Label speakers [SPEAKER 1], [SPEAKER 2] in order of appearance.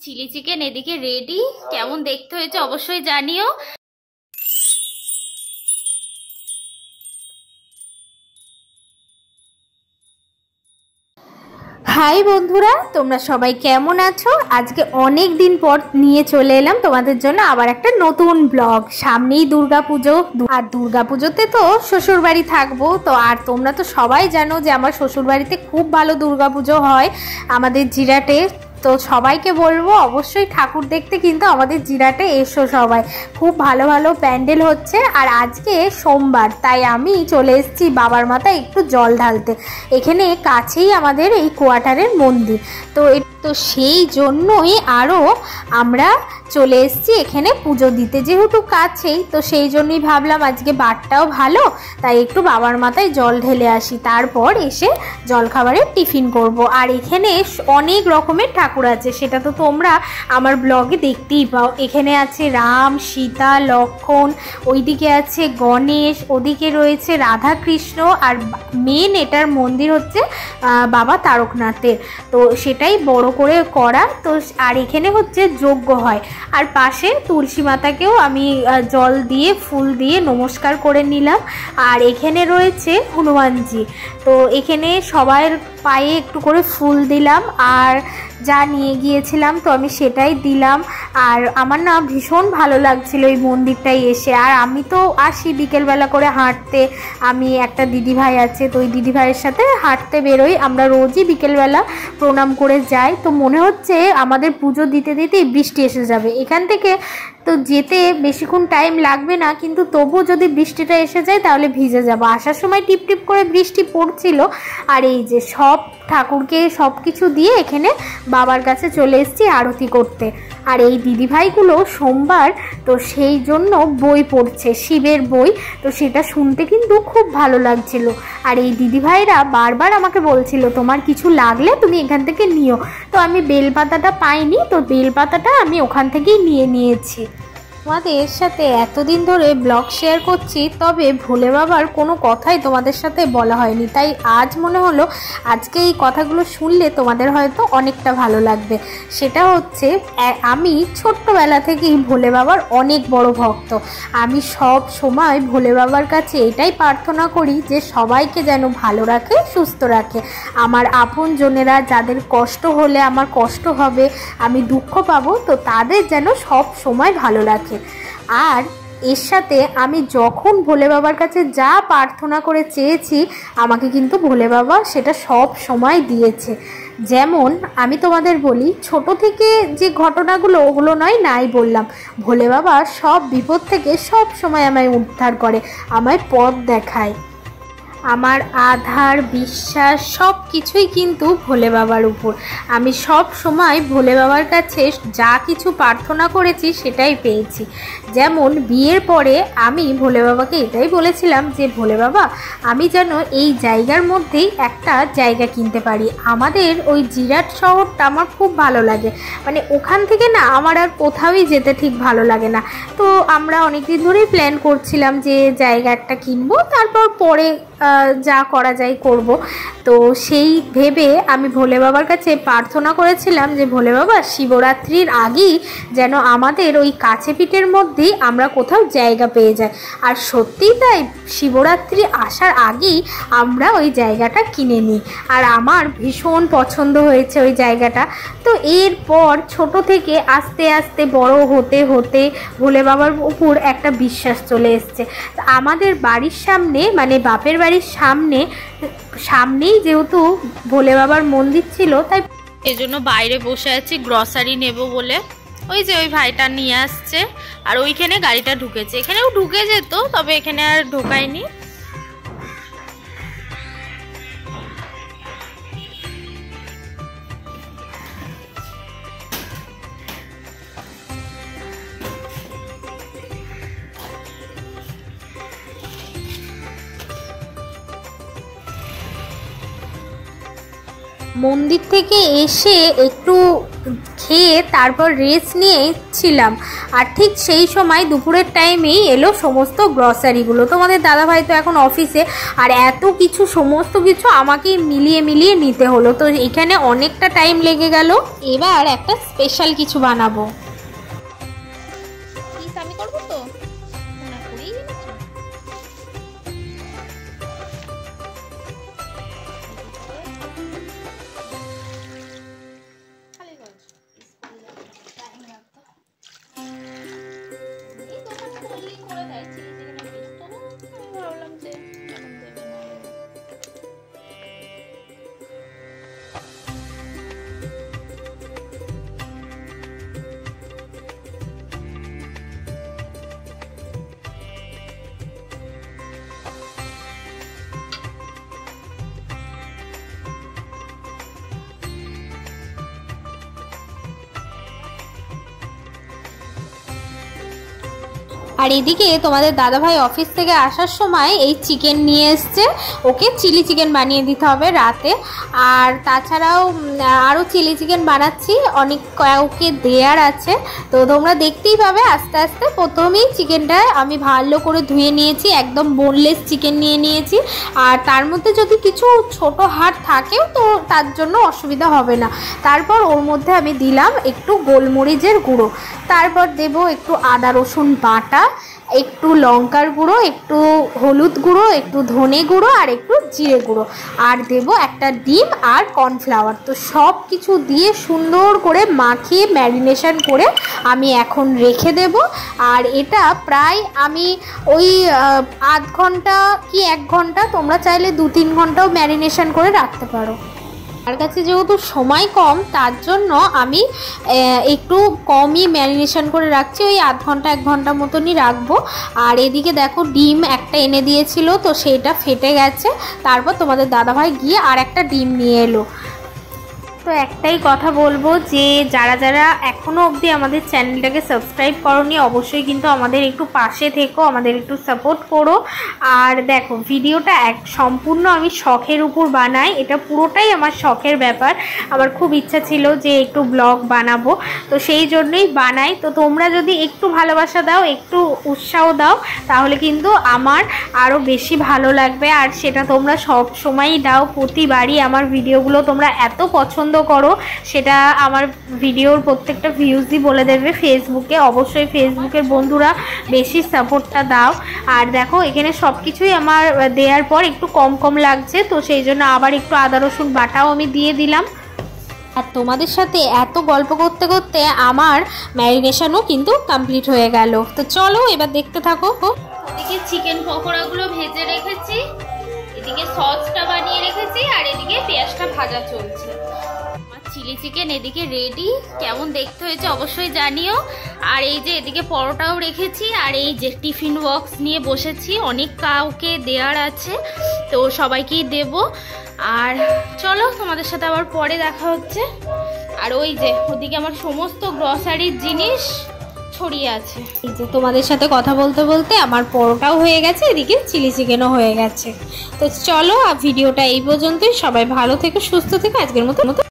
[SPEAKER 1] Chilli chicken এদিকে ready. কেমন দেখতে হয়েছে অবশ্যই জানিও। হাই বন্ধুরা, তোমরা সবাই কেমন আছো? আজকে অনেক দিন পর নিয়ে চলে এলাম তোমাদের জন্য আবার একটা নতুন ব্লগ। সামনেই দুর্গাপুজো, আর দুর্গাপুজোতে তো শ্বশুরবাড়ি থাকবো তো। আর তোমরা তো সবাই জানো যে আমার শ্বশুরবাড়িতে খুব ভালো দুর্গাপুজো হয় আমাদের জিরাটে। তো সবাইকে বলবো অবশ্যই ঠাকুর দেখতে কিন্তু আমাদের জিরাটে এসো সবাই। খুব ভালো ভালো প্যান্ডেল হচ্ছে। আর আজকে সোমবার, তাই আমি চলে এসেছি বাবার মাথায় একটু জল ঢালতে। এখানে কাছেই আমাদের এই কোয়ার্টারের মন্দির, তো সেই জন্যই আরও আমরা চলে এসেছি এখানে পুজো দিতে। যেহেতু কাছেই, তো সেই জন্যই ভাবলাম আজকে বারটাও ভালো, তাই একটু বাবার মাথায় জল ঢেলে আসি, তারপর এসে জলখাবারের টিফিন করব। আর এখানে অনেক রকমের ঠাকুর আছে, সেটা তো তোমরা আমার ব্লগে দেখতেই পাও। এখানে আছে রাম, সীতা, লক্ষ্মণ, ওইদিকে আছে গণেশ, ওদিকে রয়েছে রাধা কৃষ্ণ, আর মেন এটার মন্দির হচ্ছে বাবা তারকনাথের। তো সেটাই বড় করে করা। তো আর এখানে হচ্ছে যজ্ঞ হয়। আর পাশে তুলসী মাতাকেও আমি জল দিয়ে ফুল দিয়ে নমস্কার করে নিলাম। আর এখানে রয়েছে হনুমানজি, তো এখানে সবার পায়ে একটু করে ফুল দিলাম, আর যা নিয়ে গিয়েছিলাম তো আমি সেটাই দিলাম। আর আমার না ভীষণ ভালো লাগছিল এই মন্দিরটায় এসে। আর আমি তো আসি বিকেলবেলা করে হাঁটতে, আমি একটা দিদিভাই আছে, তো ওই দিদিভাইয়ের সাথে হাঁটতে বেরোই। আমরা রোজই বিকেলবেলা প্রণাম করে যাই। তো মনে হচ্ছে আমাদের পুজো দিতে দিতেই বৃষ্টি এসে যাবে। এখান থেকে তো যেতে বেশিক্ষণ টাইম লাগবে না, কিন্তু তবুও যদি বৃষ্টিটা এসে যায় তাহলে ভিজে যাবো। আসার সময় টিপ টিপ করে বৃষ্টি পড়ছিল। আর এই যে সব ঠাকুরকে সব কিছু দিয়ে এখানে বাবার কাছে চলে এসেছি আরতি করতে। আর এই দিদিভাইগুলো সোমবার, তো সেই জন্য বই পড়ছে, শিবের বই। তো সেটা শুনতে কিন্তু খুব ভালো লাগছিল। আর এই দিদিভাইরা বারবার আমাকে বলছিল তোমার কিছু লাগলে তুমি এখান থেকে নিও। তো আমি বেলপাতাটা পাইনি, তো বেলপাতাটা আমি ওখান থেকেই নিয়েছি। তোমাদের সাথে এতদিন ধরে ব্লগ শেয়ার করছি, তবে ভোলে বাবার কোনো কথাই তোমাদের সাথে বলা হয়নি। তাই আজ মনে হলো আজকে এই কথাগুলো শুনলে তোমাদের হয়তো অনেকটা ভালো লাগবে। সেটা হচ্ছে আমি ছোট্টবেলা থেকেই ভোলে বাবার অনেক বড় ভক্ত। আমি সব সময় ভোলে বাবার কাছে এটাই প্রার্থনা করি যে সবাইকে যেন ভালো রাখে, সুস্থ রাখে। আমার আপনজনেরা যাদের কষ্ট হলে আমার কষ্ট হবে, আমি দুঃখ পাবো, তো তাদের যেন সব সময় ভালো রাখে। আর এর সাথে আমি যখন ভোলে বাবার কাছে যা প্রার্থনা করে চেয়েছি, আমাকে কিন্তু ভোলে বাবা সেটা সব সময় দিয়েছে। যেমন আমি তোমাদের বলি, ছোট থেকে যে ঘটনাগুলো ওগুলো নাই বললাম, ভোলে বাবা সব বিপদ থেকে সব সময় আমায় উদ্ধার করে, আমায় পথ দেখায়। আমার আধার বিশ্বাস সব কিছুই কিন্তু ভোলে বাবার উপর। আমি সব সময় ভোলে বাবার কাছে যা কিছু প্রার্থনা করেছি সেটাই পেয়েছি। যেমন বিয়ের পরে আমি ভোলে বাবাকে এটাই বলেছিলাম যে ভোলে বাবা, আমি যেন এই জায়গার মধ্যেই একটা জায়গা কিনতে পারি। আমাদের ওই জিরাট শহরটা আমার খুব ভালো লাগে, মানে ওখান থেকে না আমার আর কোথাওই যেতে ঠিক ভালো লাগে না। তো আমরা অনেকদিন ধরেই প্ল্যান করছিলাম যে জায়গাটা কিনবো, তারপর পরে যা করা যায় করব। তো সেই ভেবে আমি ভোলে বাবার কাছে প্রার্থনা করেছিলাম যে ভোলে বাবা, শিবরাত্রির আগেই যেন আমাদের ওই কাছে পিঠের মধ্যেই আমরা কোথাও জায়গা পেয়ে যাই। আর সত্যিই তাই, শিবরাত্রি আসার আগেই আমরা ওই জায়গাটা কিনে নিই। আর আমার ভীষণ পছন্দ হয়েছে ওই জায়গাটা। তো এরপর ছোট থেকে আস্তে আস্তে বড় হতে হতে ভোলে বাবার উপর একটা বিশ্বাস চলে এসছে। আমাদের বাড়ির সামনে, মানে বাপের বাড়ির সামনেই যেহেতু ভোলে বাবার মন্দির ছিল, তাই এজন্য বাইরে বসে আছি গ্রসারি নেব বলে। ওই যে ওই ভাইটা নিয়ে আসছে, আর ওইখানে গাড়িটা ঢুকেছে। এখানেও ঢুকে যেত, তবে এখানে আর ঢোকায়নি। মন্দির থেকে এসে একটু খেয়ে তারপর রেস্ট নিয়েছিলাম। আর ঠিক সেই সময় দুপুরের টাইমেই এলো সমস্ত গ্রসারিগুলো। তোমাদের দাদাভাই তো এখন অফিসে, আর এত কিছু সমস্ত কিছু আমাকেই মিলিয়ে মিলিয়ে নিতে হলো, তো এখানে অনেকটা টাইম লেগে গেল। এবার একটা স্পেশাল কিছু বানাবো। আমি করবো তো আর এদিকে তোমাদের দাদাভাই অফিস থেকে আসার সময় এই চিকেন নিয়ে এসছে, ওকে চিলি চিকেন বানিয়ে দিতে হবে রাতে। আর তাছাড়াও আরও চিলি চিকেন বানাচ্ছি, অনেক কাউকে দেয়ার আছে, তো তোমরা দেখতেই পাবে আস্তে আস্তে। প্রথমেই চিকেনটা আমি ভালো করে ধুয়ে নিয়েছি, একদম বোনলেস চিকেন নিয়ে নিয়েছি। আর তার মধ্যে যদি কিছু ছোট হাড় থাকেও তো তার জন্য অসুবিধা হবে না। তারপর ওর মধ্যে আমি দিলাম একটু গোলমরিচের গুঁড়ো, তারপর দেব একটু আদা রসুন বাটা, একটু লঙ্কার গুঁড়ো, একটু হলুদ গুঁড়ো, একটু ধনে গুঁড়ো আর একটু জিরে গুঁড়ো, আর দেব একটা ডিম আর কর্নফ্লাওয়ার। তো সব কিছু দিয়ে সুন্দর করে মাখিয়ে ম্যারিনেশন করে আমি এখন রেখে দেব। আর এটা প্রায় আমি ওই আধ ঘন্টা কি 1 ঘন্টা, তোমরা চাইলে 2-3 ঘন্টাও ম্যারিনেশন করে রাখতে পারো। আমার কাছে যেহেতু সময় কম তার জন্য আমি একটু কমই ম্যারিনেশন করে রাখছি, ওই আধ ঘন্টা 1 ঘন্টা মতনই রাখবো। আর এদিকে দেখো ডিম একটা এনে দিয়েছিল, তো সেটা ফেটে গেছে। তারপর তোমাদের দাদাভাই গিয়ে আর একটা ডিম নিয়ে এলো। তো একটাই কথা বলবো যে যারা যারা এখনও অবধি আমাদের চ্যানেলটাকে সাবস্ক্রাইব করোনি, অবশ্যই কিন্তু আমাদের একটু পাশে থেকো, আমাদের একটু সাপোর্ট করো। আর দেখো ভিডিওটা সম্পূর্ণ আমি শখের উপর বানাই, এটা পুরোটাই আমার শখের ব্যাপার। আমার খুব ইচ্ছা ছিল যে একটু ব্লগ বানাবো, তো সেই জন্যই বানাই। তো তোমরা যদি একটু ভালোবাসা দাও, একটু উৎসাহ দাও, তাহলে কিন্তু আমার আরও বেশি ভালো লাগবে। আর সেটা তোমরা সব সময়ই দাও, প্রতিবারই আমার ভিডিওগুলো তোমরা এত পছন্দ করো, সেটা আমার ভিডিওর প্রত্যেকটা ভিউজই বলে দেবে ফেসবুকে। অবশ্যই ফেসবুকের বন্ধুরা বেশি সাপোর্টটা দাও। আর দেখো এখানে সব কিছুই আমার দেওয়ার পর একটু কম কম লাগছে, তো সেই জন্য আবার একটু আদা রসুন বাটাও আমি দিয়ে দিলাম। আর তোমাদের সাথে এত গল্প করতে করতে আমার ম্যারিনেশনও কিন্তু কমপ্লিট হয়ে গেল। তো চলো এবার দেখতে থাকো। এদিকে চিকেন পকোড়াগুলো ভেজে রেখেছি, এদিকে সসটা বানিয়ে রেখেছি, আর এদিকে পেঁয়াজটা ভাজা চলছে। চিলি চিকেন এদিকে রেডি, কেমন দেখতে হয়েছে অবশ্যই জানিও। আর এই যে এদিকে পরোটাও রেখেছি, আর এই যে টিফিন বক্স নিয়ে বসেছি, অনেক কাউকে দেওয়ার আছে, তো সবাইকেই দেব। আর চলো তোমাদের সাথে আবার পরে দেখা হচ্ছে। আর ওই যে ওদিকে আমার সমস্ত গ্রসারির জিনিস ছড়িয়ে আছে। এই যে তোমাদের সাথে কথা বলতে বলতে আমার পরোটাও হয়ে গেছে, এদিকে চিলি চিকেনও হয়ে গেছে। তো চলো আর ভিডিওটা এই পর্যন্তই। সবাই ভালো থেকো, সুস্থ থেকো, আজকের মতো